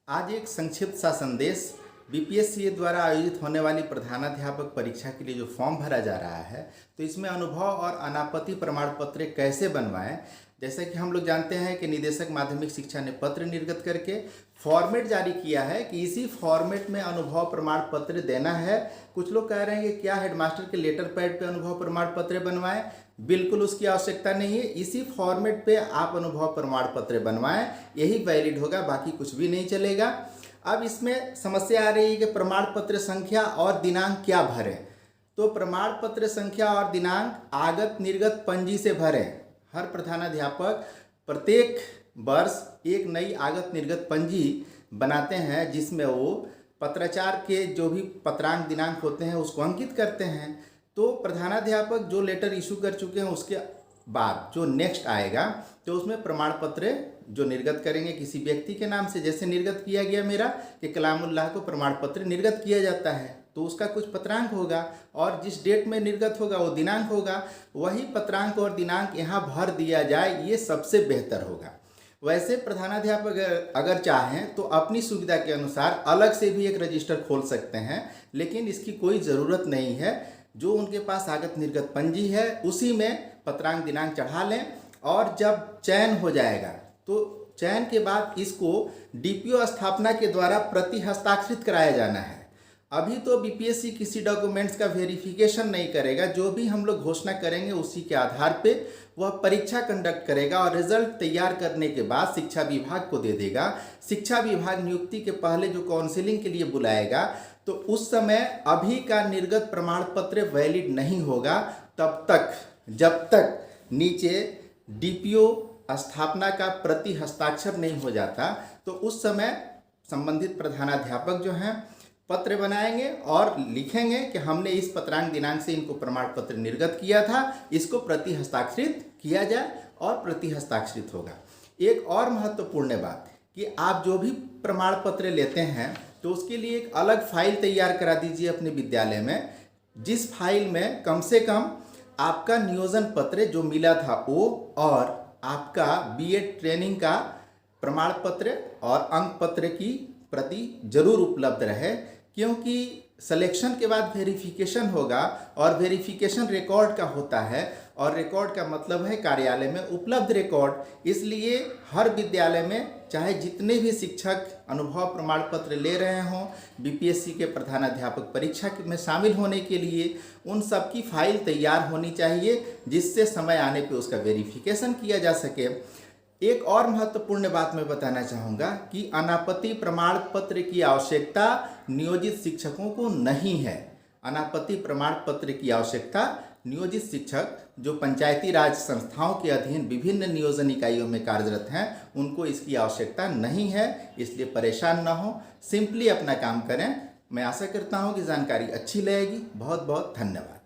आज एक संक्षिप्त सा संदेश। बीपीएससी द्वारा आयोजित होने वाली प्रधानाध्यापक परीक्षा के लिए जो फॉर्म भरा जा रहा है, तो इसमें अनुभव और अनापत्ति प्रमाण पत्र कैसे बनवाएं। जैसे कि हम लोग जानते हैं कि निदेशक माध्यमिक शिक्षा ने पत्र निर्गत करके फॉर्मेट जारी किया है कि इसी फॉर्मेट में अनुभव प्रमाण पत्र देना है। कुछ लोग कह रहे हैं कि क्या हेडमास्टर के लेटर पैड पे अनुभव प्रमाण पत्र बनवाएं। बिल्कुल उसकी आवश्यकता नहीं है। इसी फॉर्मेट पे आप अनुभव प्रमाण पत्र बनवाएं, यही वैलिड होगा, बाकी कुछ भी नहीं चलेगा। अब इसमें समस्या आ रही है कि प्रमाण पत्र संख्या और दिनांक क्या भरें। तो प्रमाण पत्र संख्या और दिनांक आगत निर्गत पंजी से भरें। हर प्रधानाध्यापक प्रत्येक वर्ष एक नई आगत निर्गत पंजी बनाते हैं, जिसमें वो पत्राचार के जो भी पत्रांक दिनांक होते हैं उसको अंकित करते हैं। तो प्रधानाध्यापक जो लेटर इशू कर चुके हैं उसके बाद जो नेक्स्ट आएगा, तो उसमें प्रमाण पत्र जो निर्गत करेंगे किसी व्यक्ति के नाम से, जैसे निर्गत किया गया मेरा कि कलामुल्लाह को प्रमाण पत्र निर्गत किया जाता है, तो उसका कुछ पत्रांक होगा और जिस डेट में निर्गत होगा वो दिनांक होगा। वही पत्रांक और दिनांक यहाँ भर दिया जाए, ये सबसे बेहतर होगा। वैसे प्रधानाध्यापक अगर चाहें तो अपनी सुविधा के अनुसार अलग से भी एक रजिस्टर खोल सकते हैं, लेकिन इसकी कोई ज़रूरत नहीं है। जो उनके पास आगत निर्गत पंजी है उसी में पत्रांक दिनांक चढ़ा लें, और जब चयन हो जाएगा तो चयन के बाद इसको डीपीओ स्थापना के द्वारा प्रति हस्ताक्षरित कराया जाना है। अभी तो बीपीएससी किसी डॉक्यूमेंट्स का वेरिफिकेशन नहीं करेगा। जो भी हम लोग घोषणा करेंगे उसी के आधार पे वह परीक्षा कंडक्ट करेगा और रिजल्ट तैयार करने के बाद शिक्षा विभाग को दे देगा। शिक्षा विभाग नियुक्ति के पहले जो काउंसिलिंग के लिए बुलाएगा, तो उस समय अभी का निर्गत प्रमाण पत्र वैलिड नहीं होगा तब तक, जब तक नीचे डीपीओ स्थापना का प्रति हस्ताक्षर नहीं हो जाता। तो उस समय संबंधित प्रधानाध्यापक जो हैं पत्र बनाएंगे और लिखेंगे कि हमने इस पत्रांक दिनांक से इनको प्रमाण पत्र निर्गत किया था, इसको प्रति हस्ताक्षरित किया जाए और प्रति हस्ताक्षरित होगा। एक और महत्वपूर्ण बात कि आप जो भी प्रमाण पत्र लेते हैं तो उसके लिए एक अलग फाइल तैयार करा दीजिए अपने विद्यालय में, जिस फाइल में कम से कम आपका नियोजन पत्र जो मिला था वो और आपका बीएड ट्रेनिंग का प्रमाण पत्र और अंक पत्र की प्रति जरूर उपलब्ध रहे, क्योंकि सिलेक्शन के बाद वेरिफिकेशन होगा और वेरिफिकेशन रिकॉर्ड का होता है, और रिकॉर्ड का मतलब है कार्यालय में उपलब्ध रिकॉर्ड। इसलिए हर विद्यालय में चाहे जितने भी शिक्षक अनुभव प्रमाण पत्र ले रहे हों बीपीएससी के प्रधानाध्यापक परीक्षा में शामिल होने के लिए, उन सब की फाइल तैयार होनी चाहिए, जिससे समय आने पे उसका वेरिफिकेशन किया जा सके। एक और महत्वपूर्ण बात मैं बताना चाहूँगा कि अनापत्ति प्रमाण पत्र की आवश्यकता नियोजित शिक्षकों को नहीं है। अनापत्ति प्रमाण पत्र की आवश्यकता नियोजित शिक्षक जो पंचायती राज संस्थाओं के अधीन विभिन्न नियोजन इकाइयों में कार्यरत हैं उनको इसकी आवश्यकता नहीं है, इसलिए परेशान ना हो, सिंपली अपना काम करें। मैं आशा करता हूँ कि जानकारी अच्छी लगेगी। बहुत बहुत धन्यवाद।